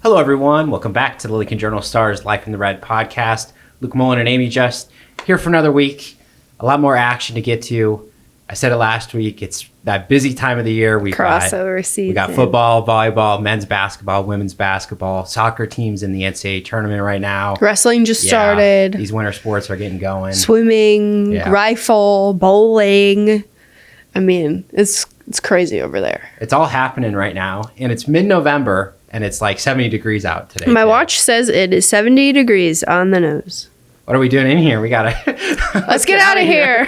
Hello, everyone. Welcome back to the Lincoln Journal-Star's Life in the Red podcast. Luke Mullen and Amy just here for another week. A lot more action to get to. I said it last week. It's that busy time of the year. Crossover season. We got football, volleyball, men's basketball, women's basketball, soccer teams in the NCAA tournament right now. Wrestling just started. These winter sports are getting going. Swimming, rifle, bowling. I mean, it's crazy over there. It's all happening right now. And it's mid-November. And it's like 70 degrees out today. My watch says it is 70 degrees on the nose. What are we doing in here? We gotta let's get out of here.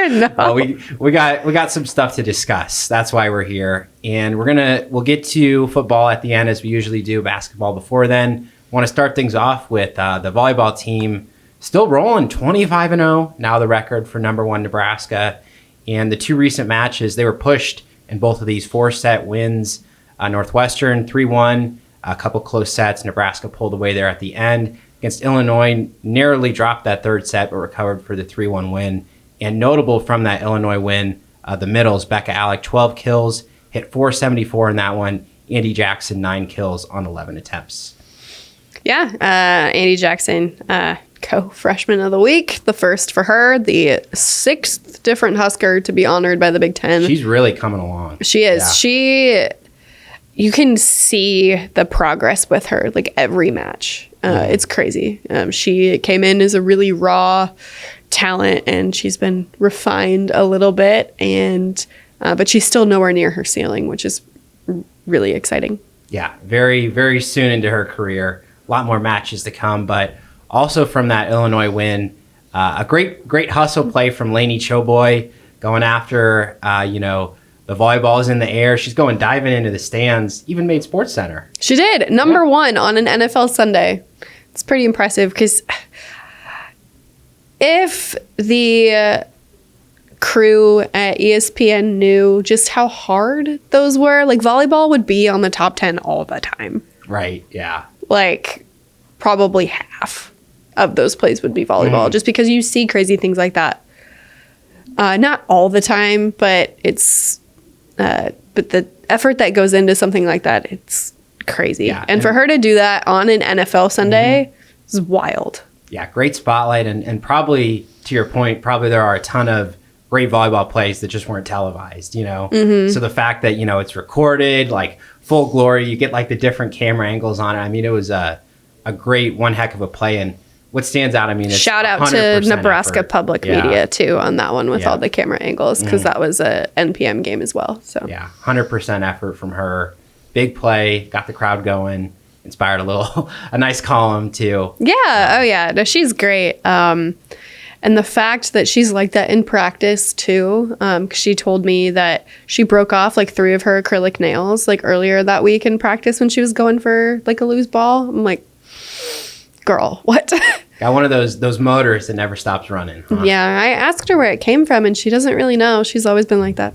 No. Well, we got some stuff to discuss. That's why we're here, and we'll get to football at the end as we usually do. Basketball before then. Want to start things off with the volleyball team still rolling 25-0 now, the record for number one Nebraska, and the two recent matches they were pushed in both of these 4-set wins. Northwestern 3-1, a couple close sets. Nebraska pulled away there at the end. Against Illinois, narrowly dropped that third set, but recovered for the 3-1 win. And notable from that Illinois win, the middles, Becca Alec, 12 kills, hit 474 in that one. Andy Jackson, 9 kills on 11 attempts. Yeah, Andy Jackson, co-freshman of the week, the first for her, the 6th different Husker to be honored by the Big Ten. She's really coming along. She is. Yeah. You can see the progress with her, like every match. It's crazy. She came in as a really raw talent, and she's been refined a little bit, but she's still nowhere near her ceiling, which is really exciting. Yeah, very, very soon into her career. A lot more matches to come, but also from that Illinois win, a great hustle play from Lainey Choboy going after, the volleyball is in the air. She's going diving into the stands, even made Sports Center. She did. Number one on an NFL Sunday. It's pretty impressive because if the crew at ESPN knew just how hard those were, like volleyball would be on the top 10 all the time. Right, yeah. Like probably half of those plays would be volleyball just because you see crazy things like that. Not all the time, but but the effort that goes into something like that, it's crazy. Yeah, and for her to do that on an NFL Sunday is wild. Yeah, great spotlight. And probably, to your point, probably there are a ton of great volleyball plays that just weren't televised, So the fact that, it's recorded, like full glory, you get like the different camera angles on it. I mean, it was a great one heck of a play. And what stands out, it's shout out to Nebraska effort. Public Media too on that one with all the camera angles because that was a NPM game as well. So 100% effort from her. Big play, got the crowd going, inspired a nice column too. Yeah, oh yeah, no, she's great. And the fact that she's like that in practice too, because she told me that she broke off like 3 of her acrylic nails like earlier that week in practice when she was going for like a loose ball. I'm like, girl, what? Got one of those motors that never stops running. Huh? Yeah, I asked her where it came from, and she doesn't really know. She's always been like that.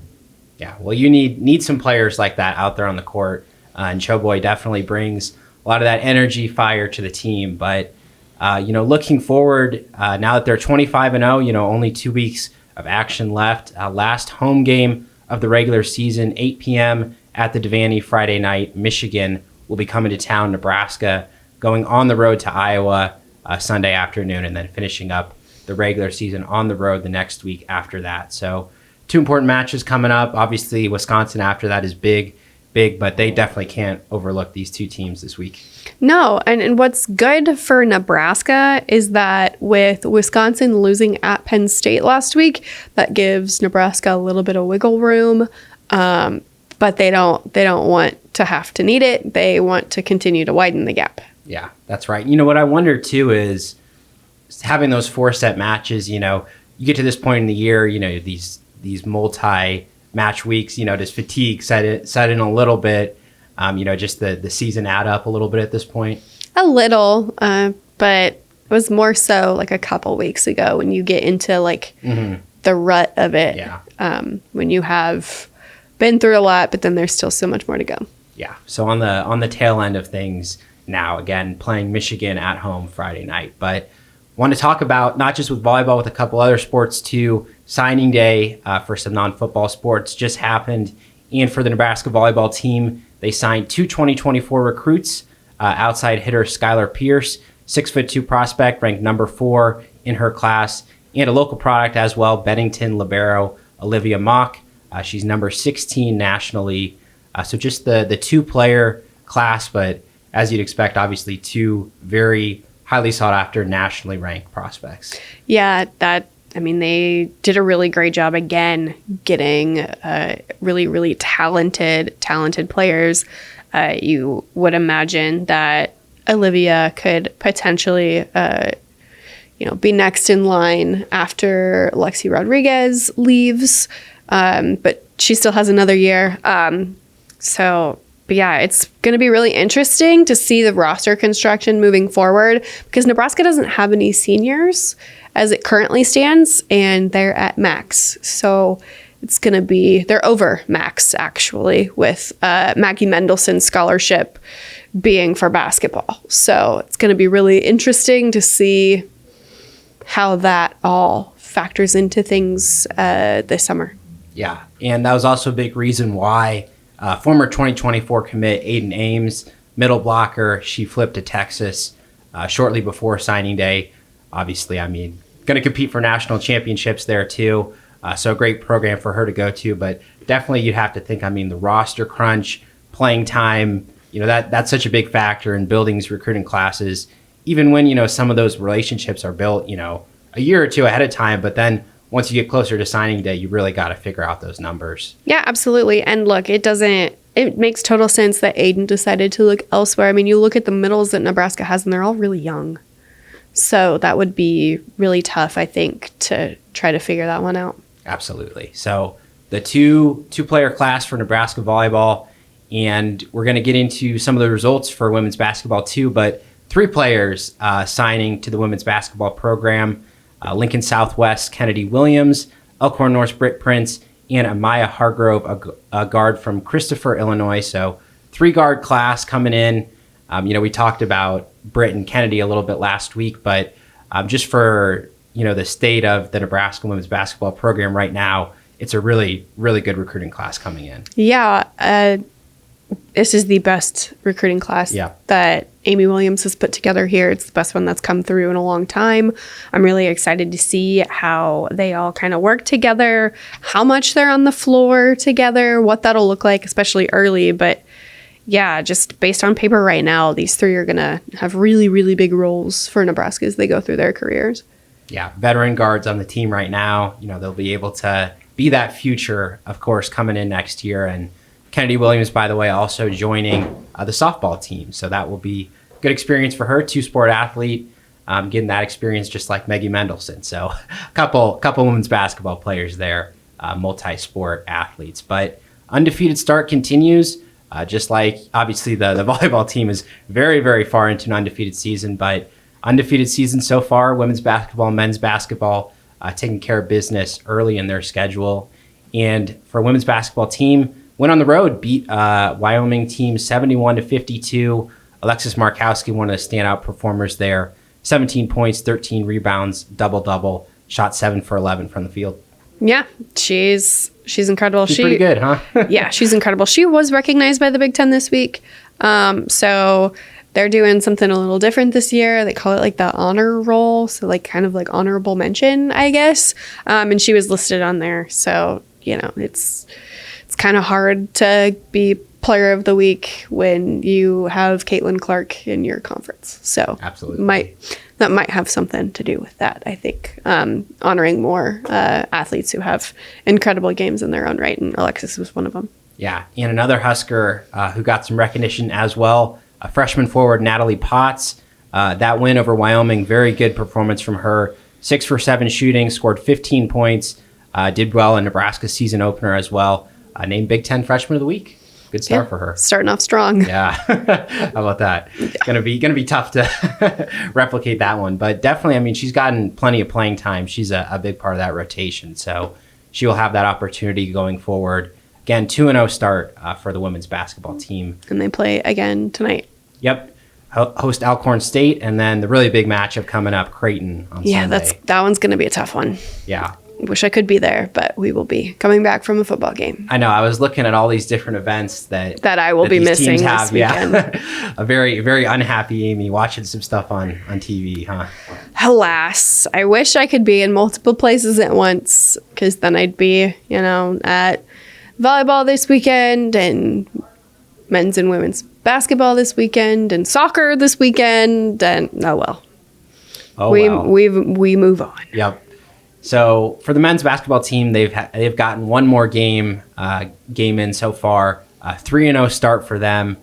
Yeah, well, you need some players like that out there on the court, and Choboy definitely brings a lot of that energy, fire to the team. But looking forward, now that they're 25-0, only 2 weeks of action left. Last home game of the regular season, 8 p.m. at the Devaney Friday night. Michigan will be coming to town. Nebraska going on the road to Iowa Sunday afternoon, and then finishing up the regular season on the road the next week after that. So 2 important matches coming up. Obviously, Wisconsin after that is big, but they definitely can't overlook these 2 teams this week. No, and what's good for Nebraska is that with Wisconsin losing at Penn State last week, that gives Nebraska a little bit of wiggle room, but they don't want to have to need it. They want to continue to widen the gap. Yeah, that's right. What I wonder too is having those 4-set matches, you get to this point in the year, these multi-match weeks, does fatigue set in a little bit, just the season add up a little bit at this point? A little, but it was more so like a couple weeks ago when you get into like the rut of it. Yeah. When you have been through a lot, but then there's still so much more to go. Yeah. So on the tail end of things, now, again, playing Michigan at home Friday night. But want to talk about, not just with volleyball, with a couple other sports too, signing day for some non-football sports just happened. And for the Nebraska volleyball team, they signed 2 2024 recruits outside hitter Skylar Pierce, 6'2" prospect, ranked number 4 in her class, and a local product as well, Bennington libero Olivia Mock. She's number 16 nationally. So just the 2-player class, but as you'd expect, obviously 2 very highly sought after nationally ranked prospects. Yeah, they did a really great job again getting really, really talented players. You would imagine that Olivia could potentially, be next in line after Lexi Rodriguez leaves, but she still has another year. But yeah, it's going to be really interesting to see the roster construction moving forward because Nebraska doesn't have any seniors as it currently stands, and they're at max. So it's going to be, they're over max actually, with Maggie Mendelson's scholarship being for basketball. So it's going to be really interesting to see how that all factors into things this summer. Yeah, and that was also a big reason why former 2024 commit Aiden Ames, middle blocker, she flipped to Texas shortly before signing day. Obviously, going to compete for national championships there too. So a great program for her to go to, but definitely you'd have to think, the roster crunch, playing time, that's such a big factor in building these recruiting classes, even when, some of those relationships are built, a year or two ahead of time, but then once you get closer to signing day, you really got to figure out those numbers. Yeah, absolutely. And look, it makes total sense that Aiden decided to look elsewhere. You look at the middles that Nebraska has, and they're all really young. So that would be really tough, I think, to try to figure that one out. Absolutely. So the two-player class for Nebraska volleyball, and we're going to get into some of the results for women's basketball too, but 3 players signing to the women's basketball program. Lincoln Southwest, Kennedy Williams, Elkhorn North, Britt Prince, and Amaya Hargrove, a guard from Christopher, Illinois. So 3-guard class coming in. We talked about Britt and Kennedy a little bit last week, but just for, the state of the Nebraska women's basketball program right now, it's a really, really good recruiting class coming in. Yeah. This is the best recruiting class that Amy Williams has put together here. It's the best one that's come through in a long time. I'm really excited to see how they all kind of work together, how much they're on the floor together, what that'll look like, especially early. But yeah, just based on paper right now, these 3 are going to have really, really big roles for Nebraska as they go through their careers. Yeah, veteran guards on the team right now. They'll be able to be that future, of course, coming in next year. And Kennedy Williams, by the way, also joining the softball team. So that will be a good experience for her, 2-sport athlete, getting that experience just like Maggie Mendelson. So a couple women's basketball players there, multi-sport athletes. But undefeated start continues, just like obviously the volleyball team is very, very far into an undefeated season. But undefeated season so far, women's basketball, men's basketball, taking care of business early in their schedule. And for women's basketball team, went on the road, beat Wyoming team 71-52. Alexis Markowski, one of the standout performers there. 17 points, 13 rebounds, double-double, shot 7 for 11 from the field. Yeah, she's incredible. She's pretty good, huh? Yeah, she's incredible. She was recognized by the Big Ten this week. So they're doing something a little different this year. They call it like the honor roll. So like kind of like honorable mention, I guess. And she was listed on there. So, it's kind of hard to be player of the week when you have Caitlin Clark in your conference. So absolutely, that might have something to do with that, I think, honoring more athletes who have incredible games in their own right, and Alexis was one of them. Yeah, and another Husker who got some recognition as well, freshman forward Natalie Potts. That win over Wyoming, very good performance from her. 6 for 7 shooting, scored 15 points, did well in Nebraska's season opener as well. Named Big Ten Freshman of the Week. Good start for her. Starting off strong. Yeah. How about that? Yeah. Gonna be tough to replicate that one. But definitely, she's gotten plenty of playing time. She's a big part of that rotation. So she will have that opportunity going forward. Again, 2-0 start for the women's basketball team. And they play again tonight. Yep. Host Alcorn State, and then the really big matchup coming up, Creighton on Sunday. Yeah, that one's going to be a tough one. Yeah. wish I could be there, but we will be coming back from a football game. I know. I was looking at all these different events that I will be missing this weekend. Yeah. A very, very unhappy Amy watching some stuff on TV, huh? Alas, I wish I could be in multiple places at once, because then I'd be, at volleyball this weekend and men's and women's basketball this weekend and soccer this weekend, and we move on. Yep. So for the men's basketball team, they've gotten one more game in so far. 3-0 start for them.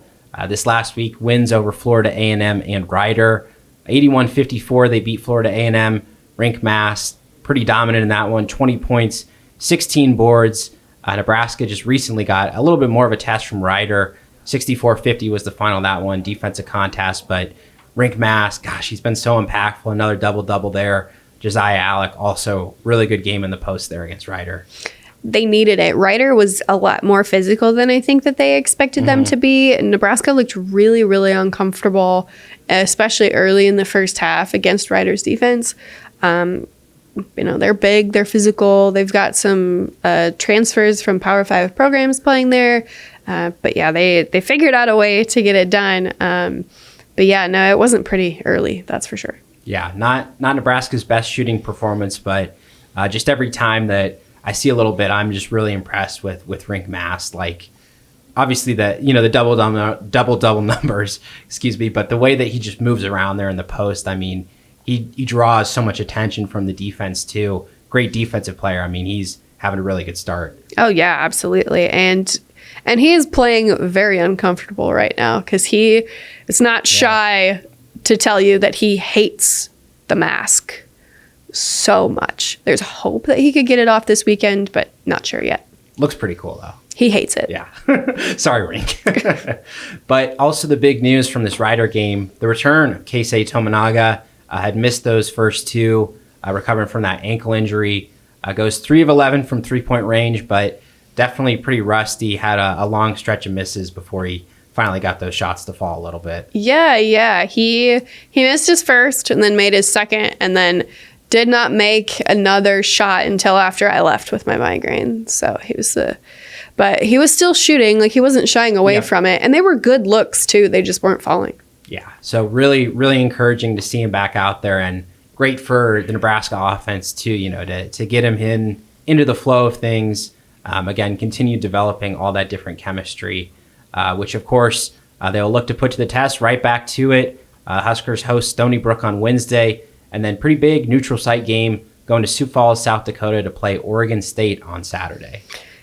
This last week, wins over Florida A&M and Rider. 81-54, they beat Florida A&M. Rink Mass, pretty dominant in that one. 20 points, 16 boards. Nebraska just recently got a little bit more of a test from Rider. 64-50 was the final of that one, defensive contest. But Rink Mass, gosh, he's been so impactful. Another double-double there. Josiah Alec, also really good game in the post there against Rider. They needed it. Rider was a lot more physical than I think that they expected them to be. Nebraska looked really, really uncomfortable, especially early in the first half against Rider's defense. They're big, they're physical. They've got some transfers from Power 5 programs playing there. But yeah, they figured out a way to get it done. But yeah, no, it wasn't pretty early, that's for sure. Yeah, not Nebraska's best shooting performance, but just every time that I see a little bit, I'm just really impressed with Rink Mass. Like, obviously the double numbers, but the way that he just moves around there in the post, I mean, he draws so much attention from the defense too. Great defensive player. I mean, he's having a really good start. Oh yeah, absolutely. And he is playing very uncomfortable right now, because he is not shy to tell you that he hates the mask so much. There's hope that he could get it off this weekend, but not sure yet. Looks pretty cool though. He hates it. Yeah. Sorry, Rink. But also the big news from this Rider game, the return of Keisei Tominaga. Had missed those first two, recovering from that ankle injury. Goes 3 of 11 from 3-point range, but definitely pretty rusty. Had a long stretch of misses before he finally got those shots to fall a little bit. Yeah. He missed his first and then made his second, and then did not make another shot until after I left with my migraine. So but he was still shooting. Like, he wasn't shying away from it. And they were good looks too. They just weren't falling. Yeah. So really, really encouraging to see him back out there, and great for the Nebraska offense too, to get him into the flow of things. Again, continue developing all that different chemistry, which of course they'll look to put to the test. Right back to it. Huskers host Stony Brook on Wednesday. And then pretty big neutral site game going to Sioux Falls, South Dakota to play Oregon State on Saturday.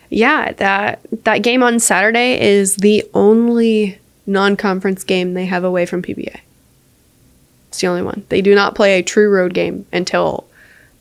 Yeah, that game on Saturday is the only non-conference game they have away from PBA. It's the only one. They do not play a true road game until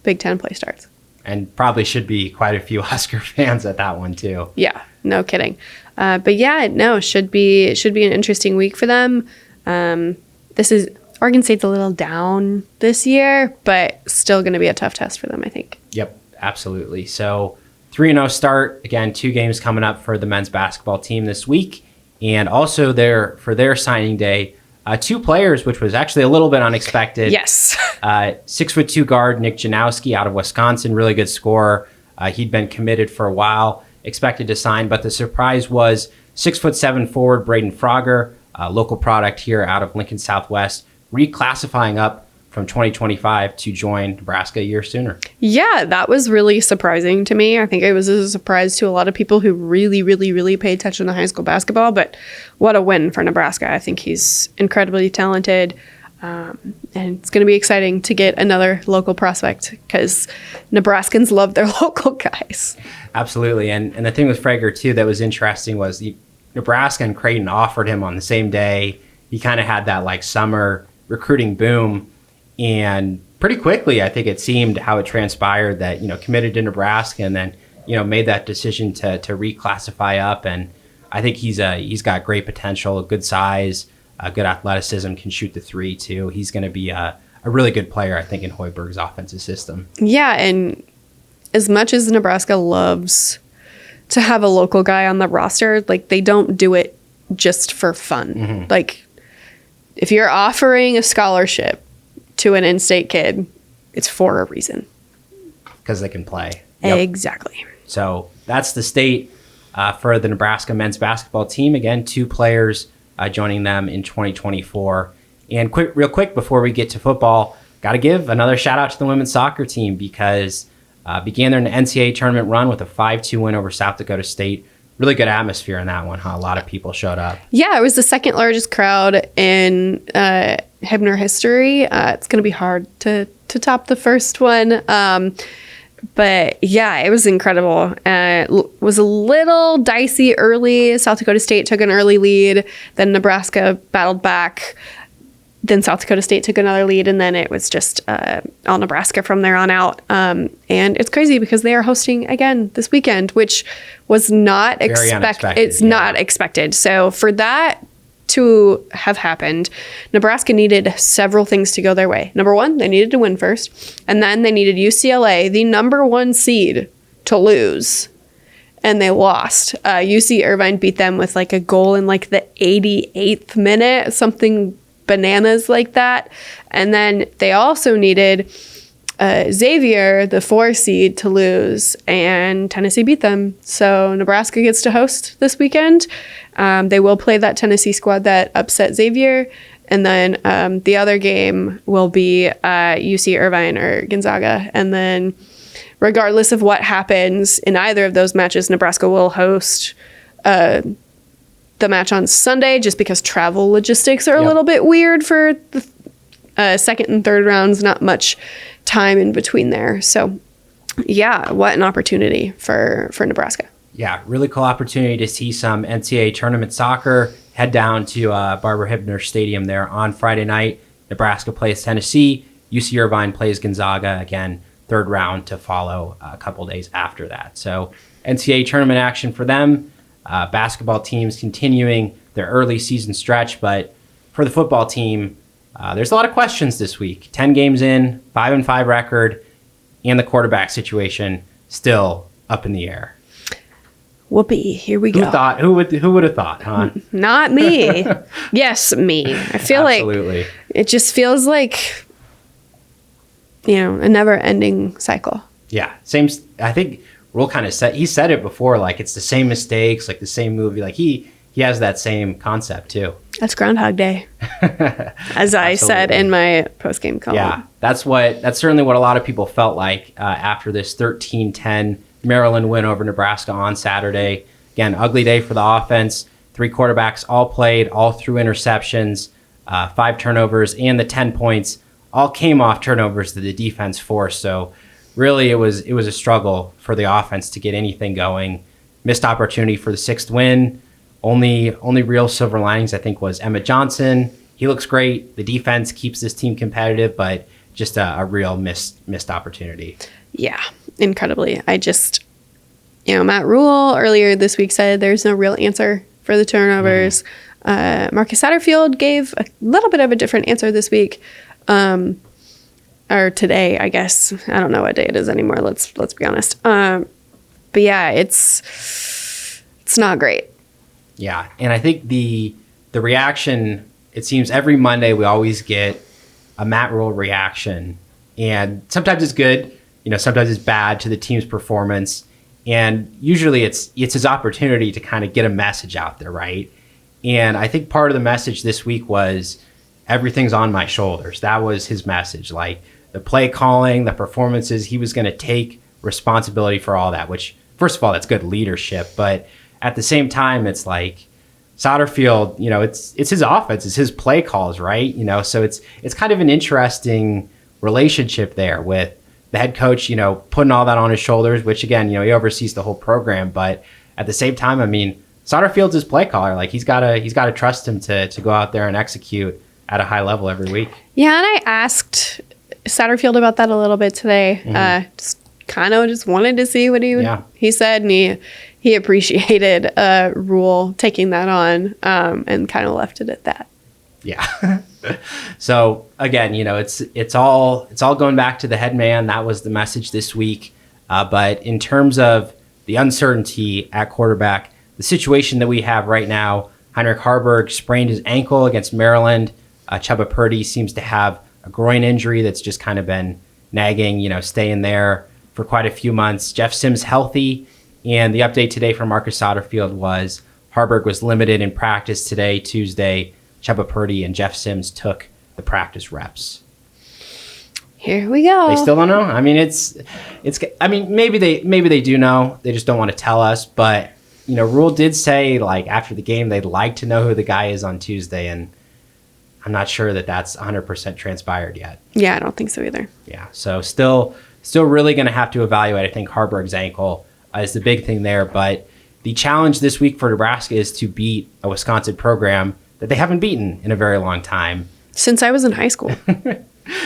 Big Ten play starts. And probably should be quite a few Husker fans at that one too. Yeah, no kidding. But yeah, no, should be an interesting week for them. Oregon State's a little down this year, but still going to be a tough test for them, I think. Yep, absolutely. So 3-0 start. Again, 2 games coming up for the men's basketball team this week. And also for their signing day, 2 players, which was actually a little bit unexpected. Yes. 6'2" guard Nick Janowski out of Wisconsin, really good scorer. He'd been committed for a while, expected to sign, but the surprise was 6'7" forward Braden Frogger, local product here out of Lincoln Southwest, reclassifying up from 2025 to join Nebraska a year sooner. Yeah, that was really surprising to me. I think it was a surprise to a lot of people who really, really, really pay attention to high school basketball, but what a win for Nebraska. I think he's incredibly talented, and it's going to be exciting to get another local prospect because Nebraskans love their local guys. Absolutely, and the thing with Frager, too, that was interesting was Nebraska and Creighton offered him on the same day. He kind of had that summer recruiting boom, and pretty quickly, I think it seemed how it transpired that, committed to Nebraska and then, made that decision to reclassify up. And I think he's got great potential, good size, good athleticism, can shoot the three too. He's going to be a really good player, I think, in Hoiberg's offensive system. Yeah. And as much as Nebraska loves to have a local guy on the roster, they don't do it just for fun. Mm-hmm. If you're offering a scholarship to an in-state kid, it's for a reason. because they can play. Exactly. So that's the state for the Nebraska men's basketball team. Again, 2 players joining them in 2024. And real quick, before we get to football, got to give another shout out to the women's soccer team because began their NCAA tournament run with a 5-2 win over South Dakota State. Really good atmosphere in that one, huh? A lot of people showed up. Yeah, it was the second largest crowd in Hibner history. It's going to be hard to top the first one. But yeah, it was incredible. It was a little dicey early. South Dakota State took an early lead. Then Nebraska battled back. Then South Dakota State took another lead. And then it was just all Nebraska from there on out. And it's crazy because they are hosting again this weekend, which was not expected. It's not expected. So for that to have happened, Nebraska needed several things to go their way. Number one, they needed to win first. And then they needed UCLA, the number 1 seed, to lose. And they lost. UC Irvine beat them with like a goal in like the 88th minute, something bananas like that. And then they also needed Xavier, the 4 seed, to lose, and Tennessee beat them. So Nebraska gets to host this weekend. They will play that Tennessee squad that upset Xavier. And then the other game will be UC Irvine or Gonzaga. And then regardless of what happens in either of those matches, Nebraska will host the match on Sunday just because travel logistics are a little bit weird for the second and third rounds. Not much time in between there. So yeah, what an opportunity for Nebraska. Yeah, really cool opportunity to see some NCAA tournament soccer. Head down to Barbara Hibner Stadium there on Friday night. Nebraska plays Tennessee. UC Irvine plays Gonzaga. Again, third round to follow a couple days after that. So NCAA tournament action for them. Basketball teams continuing their early season stretch. But for the football team, there's a lot of questions this week. 10 games in, 5-5 record, and the quarterback situation still up in the air. Whoopee, here we go. Who would have thought, huh? Not me. Yes, me. I feel like it just feels like, a never-ending cycle. Yeah, same. I think Rule kind of said, he said it before, like it's the same mistakes, like the same movie. Like he has that same concept too. That's Groundhog Day, as I said in my post-game column. Yeah, that's certainly what a lot of people felt like after this 13-10 Maryland win over Nebraska on Saturday. Again, ugly day for the offense. 3 quarterbacks all played, all threw interceptions, 5 turnovers, and the 10 points all came off turnovers that the defense forced. So really it was a struggle for the offense to get anything going. Missed opportunity for the 6th win. Only real silver linings, I think, was Emma Johnson. He looks great. The defense keeps this team competitive, but just a real missed opportunity. Yeah, incredibly. I just, Matt Rule earlier this week said there's no real answer for the turnovers. Marcus Satterfield gave a little bit of a different answer this week, or today, I guess. I don't know what day it is anymore. Let's be honest. But yeah, it's not great. Yeah, and I think the reaction, it seems every Monday we always get a Matt Rule reaction, and sometimes it's good. Sometimes it's bad to the team's performance, and usually it's his opportunity to kind of get a message out there, right? And I think part of the message this week was everything's on my shoulders. That was his message. Like the play calling, the performances, he was going to take responsibility for all that, which first of all, that's good leadership. But at the same time, it's like Satterfield, it's his offense, it's his play calls, right? So it's kind of an interesting relationship there with the head coach, putting all that on his shoulders, which again, he oversees the whole program. But at the same time, Satterfield's his play caller. Like he's gotta trust him to go out there and execute at a high level every week. Yeah, and I asked Satterfield about that a little bit today. Just wanted to see what he said, and he appreciated Rule taking that on and kind of left it at that. Yeah. So again, it's all going back to the head man. That was the message this week. But in terms of the uncertainty at quarterback, the situation that we have right now, Heinrich Harburg sprained his ankle against Maryland. Chubba Purdy seems to have a groin injury that's just kind of been nagging, staying there. for quite a few months. Jeff Sims healthy, and the update today from Marcus Satterfield was Harburg was limited in practice today, Tuesday. Chuba Purdy and Jeff Sims took the practice reps. Here we go. They still don't know. I mean, I mean, maybe they do know. They just don't want to tell us. But Rule did say like after the game they'd like to know who the guy is on Tuesday, and I'm not sure that that's 100% transpired yet. Yeah, I don't think so either. Yeah, so still really going to have to evaluate. I think Harburg's ankle is the big thing there. But the challenge this week for Nebraska is to beat a Wisconsin program that they haven't beaten in a very long time. Since I was in high school.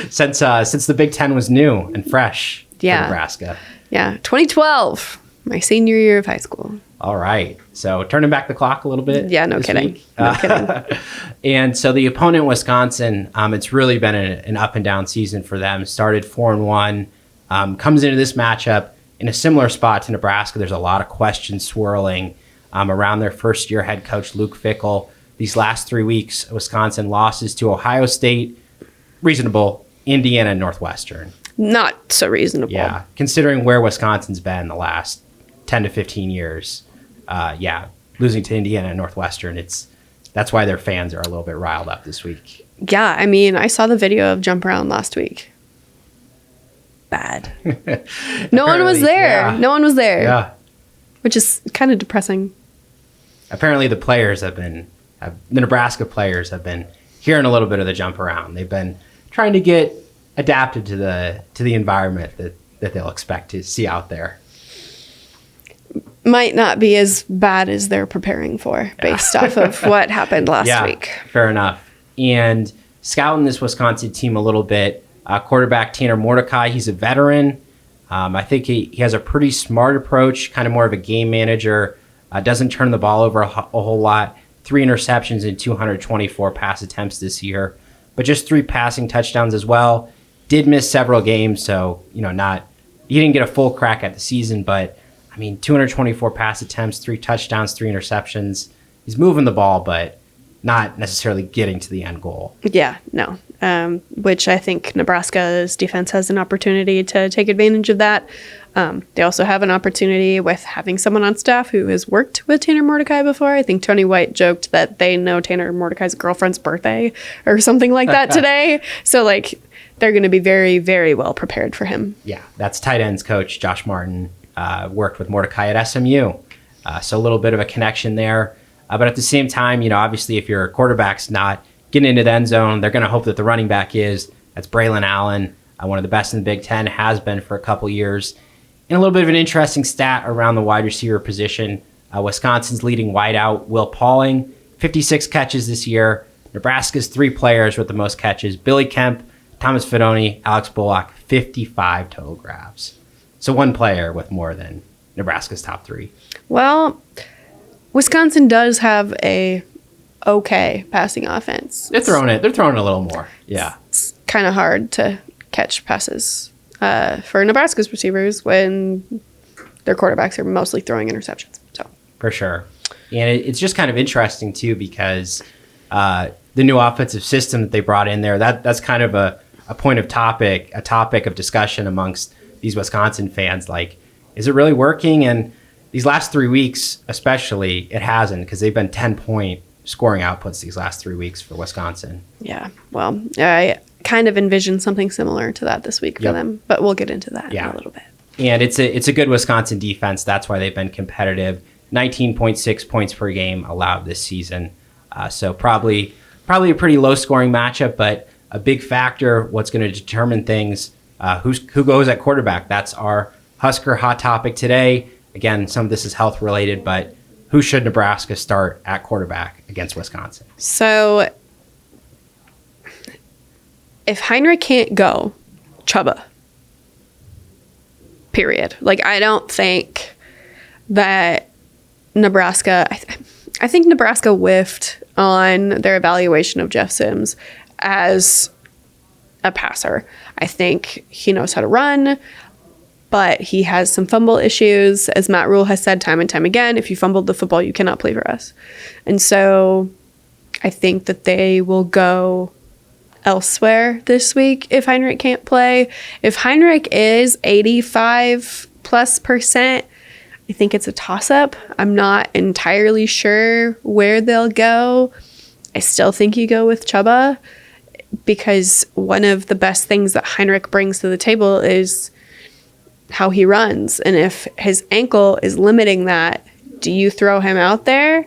Since the Big Ten was new and fresh for Nebraska. Yeah, 2012, my senior year of high school. All right. So turning back the clock a little bit. Yeah, no kidding. No kidding. And so the opponent, Wisconsin, it's really been an up and down season for them. Started 4-1, comes into this matchup in a similar spot to Nebraska. There's a lot of questions swirling around their first year head coach, Luke Fickell. These last 3 weeks, Wisconsin losses to Ohio State, reasonable, Indiana, and Northwestern. Not so reasonable. Yeah, considering where Wisconsin's been the last 10 to 15 years. Losing to Indiana and Northwestern, that's why their fans are a little bit riled up this week. Yeah, I mean, I saw the video of Jump Around last week. Bad. No one was there. Yeah. No one was there. Yeah. Which is kind of depressing. Apparently the players the Nebraska players have been hearing a little bit of the jump around. They've been trying to get adapted to the environment that they'll expect to see out there. Might not be as bad as they're preparing for based off of what happened last week. Fair enough. And scouting this Wisconsin team a little bit, quarterback Tanner Mordecai, he's a veteran. I think he has a pretty smart approach, kind of more of a game manager, doesn't turn the ball over a whole lot. 3 interceptions and 224 pass attempts this year, but just 3 passing touchdowns as well. Did miss several games, so he didn't get a full crack at the season, but I mean, 224 pass attempts, 3 touchdowns, 3 interceptions. He's moving the ball, but not necessarily getting to the end goal. Yeah, no. Which I think Nebraska's defense has an opportunity to take advantage of that. They also have an opportunity with having someone on staff who has worked with Tanner Mordecai before. I think Tony White joked that they know Tanner Mordecai's girlfriend's birthday or something like that today. So, they're going to be very, very well prepared for him. Yeah, that's tight ends coach Josh Martin. Worked with Mordecai at SMU. So a little bit of a connection there. But at the same time, obviously if your quarterback's not getting into the end zone, they're going to hope that the running back is. That's Braylon Allen, one of the best in the Big Ten, has been for a couple years. And a little bit of an interesting stat around the wide receiver position. Wisconsin's leading wideout, Will Pauling, 56 catches this year. Nebraska's 3 players with the most catches, Billy Kemp, Thomas Fidone, Alex Bullock, 55 total grabs. So 1 player with more than Nebraska's top 3. Well, Wisconsin does have a okay passing offense. They're throwing a little more. Yeah. It's kind of hard to catch passes for Nebraska's receivers when their quarterbacks are mostly throwing interceptions. So for sure. And it's just kind of interesting too because the new offensive system that they brought in there, that's kind of a topic of discussion amongst these Wisconsin fans. Like, is it really working? And these last 3 weeks, especially, it hasn't, because they've been 10-point scoring outputs these last 3 weeks for Wisconsin. Yeah, well, I kind of envision something similar to that this week for them, but we'll get into that in a little bit. And it's a good Wisconsin defense. That's why they've been competitive. 19.6 points per game allowed this season. So probably a pretty low-scoring matchup, but a big factor, what's going to determine things, who goes at quarterback. That's our Husker hot topic today. Again, some of this is health related, but who should Nebraska start at quarterback against Wisconsin? So if Heinrich can't go, Chuba. Period. I don't think that Nebraska... I think Nebraska whiffed on their evaluation of Jeff Sims as a passer. I think he knows how to run, but he has some fumble issues. As Matt Rule has said time and time again, if you fumbled the football, you cannot play for us. And so I think that they will go elsewhere this week if Heinrich can't play. If Heinrich is 85+%, I think it's a toss-up. I'm not entirely sure where they'll go. I still think you go with Chubba because one of the best things that Heinrich brings to the table is how he runs. And if his ankle is limiting that, do you throw him out there?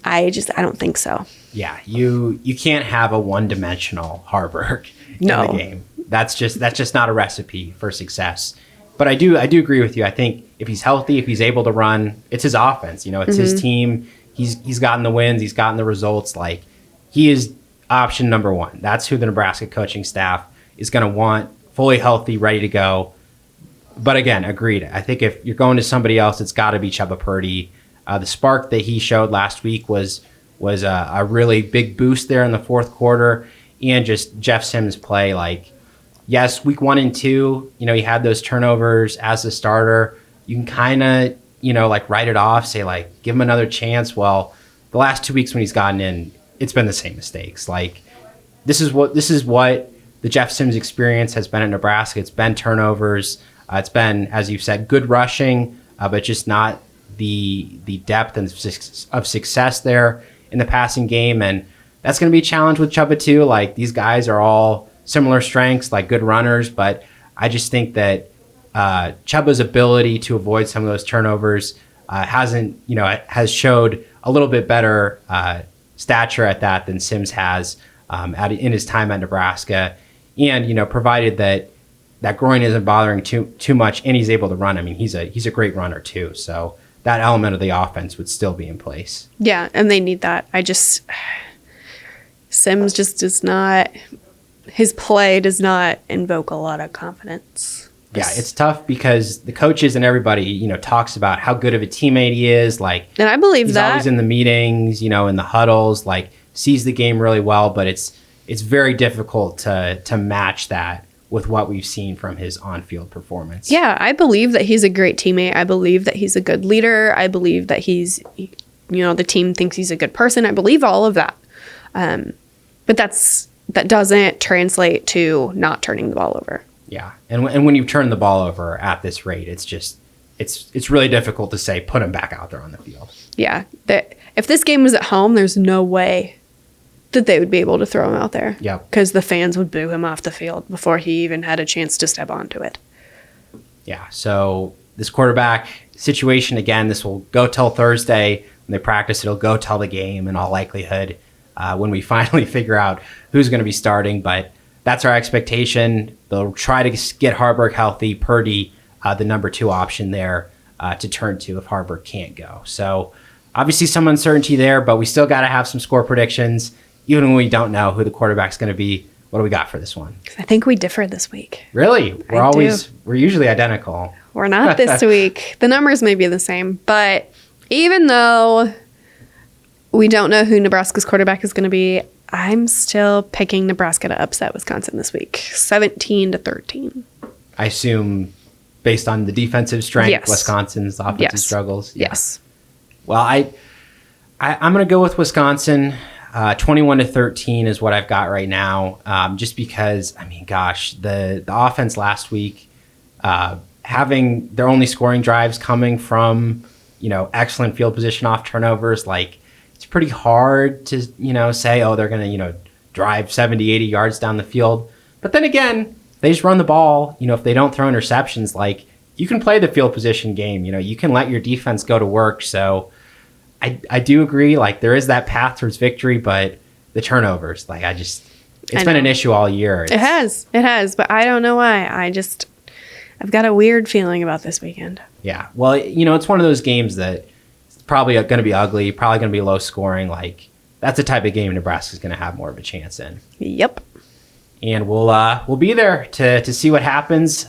I don't think so. Yeah, you can't have a one-dimensional Harburg in the game. That's just not a recipe for success. But I do agree with you. I think if he's healthy, if he's able to run, it's his offense. It's his team. He's gotten the wins. He's gotten the results. Like, he is option number one. That's who the Nebraska coaching staff is going to want, fully healthy, ready to go. But again, agreed. I think if you're going to somebody else, it's got to be Chubba Purdy. The spark that he showed last week was a really big boost there in the fourth quarter, and just Jeff Sims' play. Like, yes, week 1 and 2, he had those turnovers as a starter. You can kind of, write it off, say, like, give him another chance. Well, the last 2 weeks when he's gotten in, it's been the same mistakes. Like, this is what the Jeff Sims experience has been at Nebraska. It's been turnovers. It's been, as you've said, good rushing, but just not the depth and of success there in the passing game. And that's going to be a challenge with Chubba too. Like, these guys are all similar strengths, like good runners, but I just think that Chubba's ability to avoid some of those turnovers has showed a little bit better stature at that than Sims has in his time at Nebraska. And, provided that groin isn't bothering too much and he's able to run. I mean, he's a great runner too. So that element of the offense would still be in place. Yeah, and they need that. Sims just does not, his play does not invoke a lot of confidence. Yeah, it's tough because the coaches and everybody, talks about how good of a teammate he is. Like, and I believe he's that. Always in the meetings, in the huddles, like, sees the game really well, but it's very difficult to match that with what we've seen from his on-field performance. Yeah, I believe that he's a great teammate. I believe that he's a good leader. I believe that he's, the team thinks he's a good person. I believe all of that. But that doesn't translate to not turning the ball over. Yeah, and when you turn the ball over at this rate, it's really difficult to say put him back out there on the field. Yeah, if this game was at home, there's no way that they would be able to throw him out there. Yeah, because the fans would boo him off the field before he even had a chance to step onto it. Yeah, so this quarterback situation, again, this will go till Thursday. When they practice, it'll go till the game in all likelihood when we finally figure out who's going to be starting. But that's our expectation. They'll try to get Harburg healthy, Purdy, the number 2 option there to turn to if Harburg can't go. So obviously some uncertainty there, but we still got to have some score predictions. Even when we don't know who the quarterback's going to be. What do we got for this one? I think we differ this week. Really? We're usually identical. We're not this week. The numbers may be the same, but even though we don't know who Nebraska's quarterback is going to be, I'm still picking Nebraska to upset Wisconsin this week, 17-13. I assume based on the defensive strength, yes. Wisconsin's offensive struggles. Yeah. Yes. Well, I'm going to go with Wisconsin. 21-13 is what I've got right now. Just because, the offense last week, having their only scoring drives coming from, excellent field position off turnovers, like, it's pretty hard to, say, they're going to, drive 70, 80 yards down the field. But then again, they just run the ball. If they don't throw interceptions, like, you can play the field position game. You can let your defense go to work. So I do agree, like, there is that path towards victory, but the turnovers, like, it's been an issue all year. It has, but I don't know why. I've got a weird feeling about this weekend. Yeah, well, it's one of those games that it's probably going to be ugly, probably going to be low scoring. Like, that's the type of game Nebraska's going to have more of a chance in. Yep. And we'll be there to see what happens.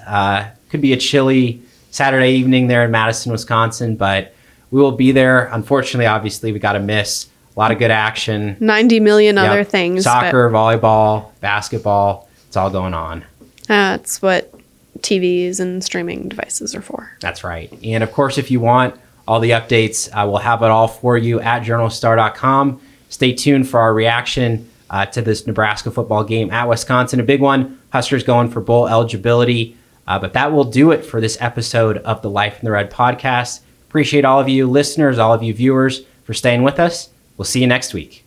Could be a chilly Saturday evening there in Madison, Wisconsin, but we will be there. Unfortunately, obviously, we got to miss a lot of good action. 90 million other things. Soccer, volleyball, basketball. It's all going on. That's what TVs and streaming devices are for. That's right. And, of course, if you want all the updates, we'll have it all for you at journalstar.com. Stay tuned for our reaction to this Nebraska football game at Wisconsin. A big one. Huskers going for bowl eligibility. But that will do it for this episode of the Life in the Red podcast. Appreciate all of you listeners, all of you viewers for staying with us. We'll see you next week.